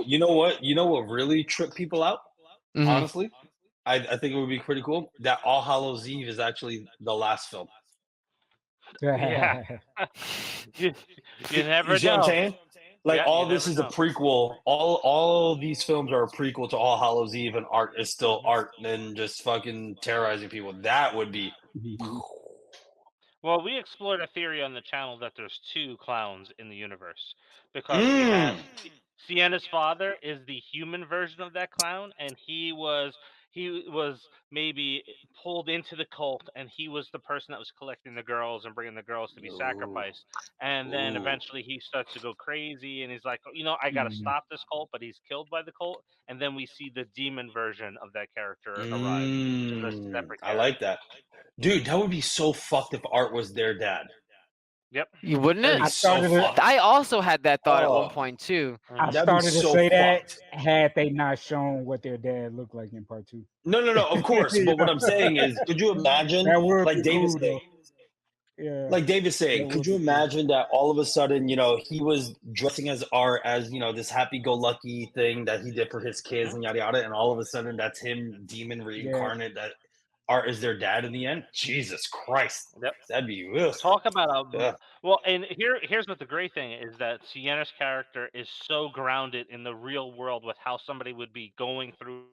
you know what? You know what really tripped people out? Mhm. Honestly, I think it would be pretty cool that All Hallows Eve is actually the last film. Yeah. you, you You never see what I'm know. saying? Like Yeah, you all this never is a know. prequel. All these films are a prequel to All Hallows Eve, and art is still art, and just fucking terrorizing people. That would be. Well, we explored a theory on the channel that there's two clowns in the universe because we have Mm. Sienna's father is the human version of that clown, and he was maybe pulled into the cult, and he was the person that was collecting the girls and bringing the girls to be Ooh. sacrificed. And then Ooh. eventually he starts to go crazy, and he's like, I got to stop this cult, but he's killed by the cult. And then we see the demon version of that character arrive, which is a separate I character. like that. Dude, that would be so fucked if Art was their dad. Yep. You wouldn't That'd it? be so fucked. I also had that thought at one Oh, point too. Mhm. I that'd be started to so say that fucked. had they not shown what their dad looked like in part 2. No, of course. But what I'm saying is, could you imagine, That would like be David's cool, saying, Yeah. like David's saying, That could would you be cool. imagine that all of a sudden, he was dressing as Art as, this happy-go-lucky thing that he did for his kids and yada yada, and all of a sudden that's him demon reincarnate, that Art is their dad in the end? Jesus Christ. Yep. That'd be ugh. Talk about Ugh. well, and here's what the great thing is, that Sienna's character is so grounded in the real world with how somebody would be going through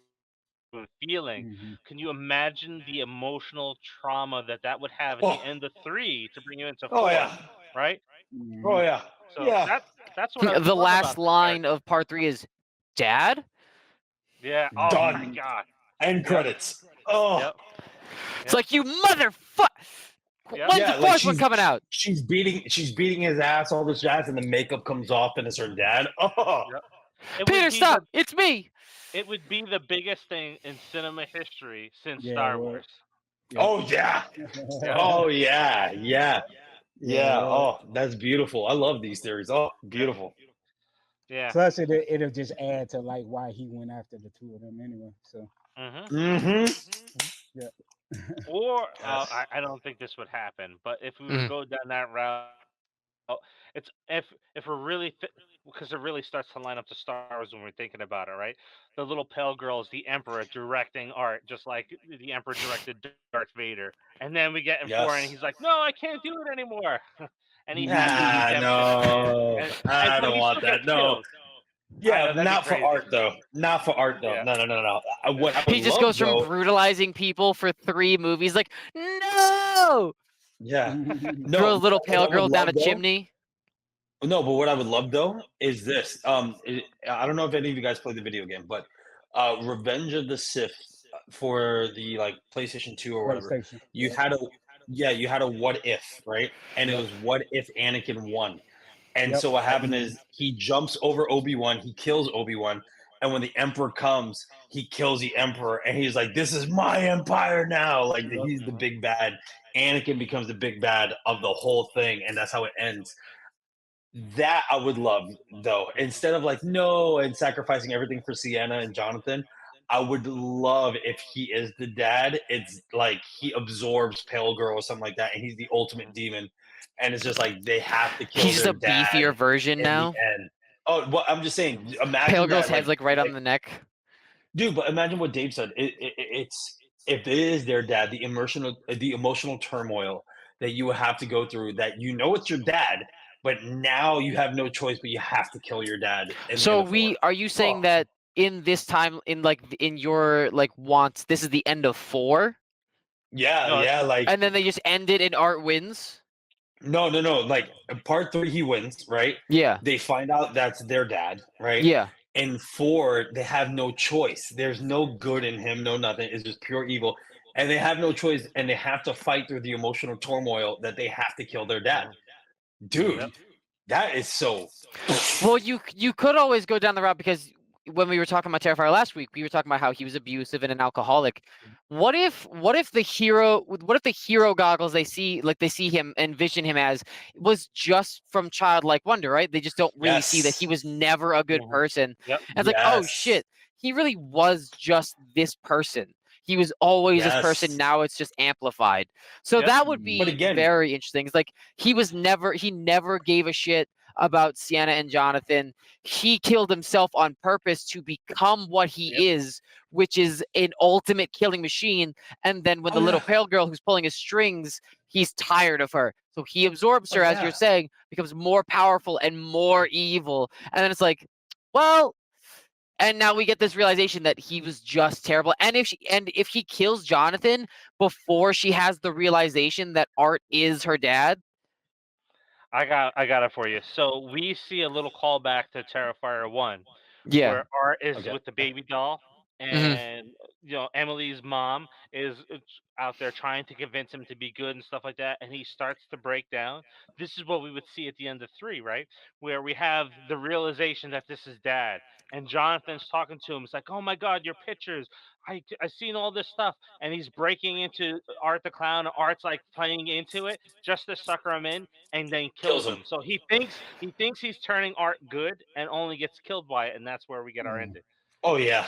and feeling. Mhm. Can you imagine the emotional trauma that would have at Oh. the end of 3 to bring you into 4? Oh yeah. Right? Mhm. Oh yeah. So Yeah. that's what I The love last about this line character. of part 3 is, "Dad." Yeah. Oh Done. my god. End credits. Oh. Yep. It's like, you motherfucker. Yep. When's Yeah, the like fourth one coming out? she's beating his ass, all this jazz, and the makeup comes off, and it's her dad. Oh, Yep. It Peter, would be stop! It's me. It would be the biggest thing in cinema history since Yeah, Star it would. Wars. oh yeah, oh yeah. Yeah. Oh, that's beautiful. I love these theories. Oh, beautiful. Yeah. Plus, it'll just add to like why he went after the two of them anyway. So Mm-hmm. Mm-hmm. yeah. Or Yes. I don't think this would happen, but if we Mhm. would go down that route, it's if we're really because it really starts to line up to Star Wars when we're thinking about it, right? The little pale girl is the Emperor directing Art, just like the Emperor directed Darth Vader. And then we get in 4, and Yes. he's like, "No, I can't do it anymore," and he has the Nah, redemption at the end. no. I But don't he want still that. gets No. killed. I Yeah, know, that'd be not for crazy. Art though. Not for Art though. Yeah. No. What I would He just love, goes from though, brutalizing people for 3 movies, like, no! yeah. No, Throw a little what I pale would girl down a love, though- chimney. No, but what I would love though is this. I don't know if any of you guys played the video game, but Revenge of the Sith for the like PlayStation 2 or whatever, PlayStation. you had a what if, right? And it Yep. was what if Anakin won. And Yep. so what happened is he jumps over Obi-Wan, he kills Obi-Wan, and when the Emperor comes, he kills the Emperor, and he's like, "This is my empire now!" Like he's the big bad. Anakin becomes the big bad of the whole thing, and that's how it ends. That I would love, though. Instead of like no and sacrificing everything for Sienna and Jonathan, I would love if he is the dad. It's like he absorbs Pale Girl or something like that, and he's the ultimate demon. And it's just like they have to kill He's their a dad beefier version in now. the end. Oh, well, I'm just saying. Imagine Pale girl's that, head's like right on the neck. dude. But imagine what Dave said. It's if it is their dad, the emotional turmoil that you would have to go through. That it's your dad, but now you have no choice, but you have to kill your dad. So are you saying that in this time, in your like wants, this is the end of 4? Yeah, No, yeah, like And then they just end it and Art wins? no. Like in part 3, he wins, right? Yeah. They find out that's their dad, right? Yeah. In 4, they have no choice. There's no good in him, no nothing. It's just pure evil. And they have no choice, and they have to fight through the emotional turmoil that they have to kill their dad. Dude, Yep. that is so. Well, you could always go down the route, because when we were talking about Terrifier last week, we were talking about how he was abusive and an alcoholic. What if the hero goggles they see him, envision him as, was just from childlike wonder, right? They just don't really see that he was never a good person. Yep. And it's like, oh Yes. shit, he really was just this person. He was always this person. Yes. Now it's just amplified. So Yep. that would be But again- very interesting. It's like he never gave a shit about Sienna and Jonathan. He killed himself on purpose to become what he is, which is an ultimate killing machine. And then when the little pale girl who's pulling his strings, he's tired of her. So he absorbs her, as you're saying, becomes more powerful and more evil. And then it's like, well, and now we get this realization that he was just terrible. And if he kills Jonathan before she has the realization that Art is her dad. I got it for you. So we see a little callback to Terrifier 1, Yeah. where Art is with the baby doll, and Emily's mom is out there trying to convince him to be good and stuff like that, and he starts to break down. This is what we would see at the end of 3, right? Where we have the realization that this is dad, and Jonathan's talking to him. It's like, oh my God, your pictures. I seen all this stuff, and he's breaking into Art the Clown. Art's like playing into it just to sucker him in, and then kills him. So he thinks he's turning Art good, and only gets killed by it, and that's where we get our ending. Oh yeah.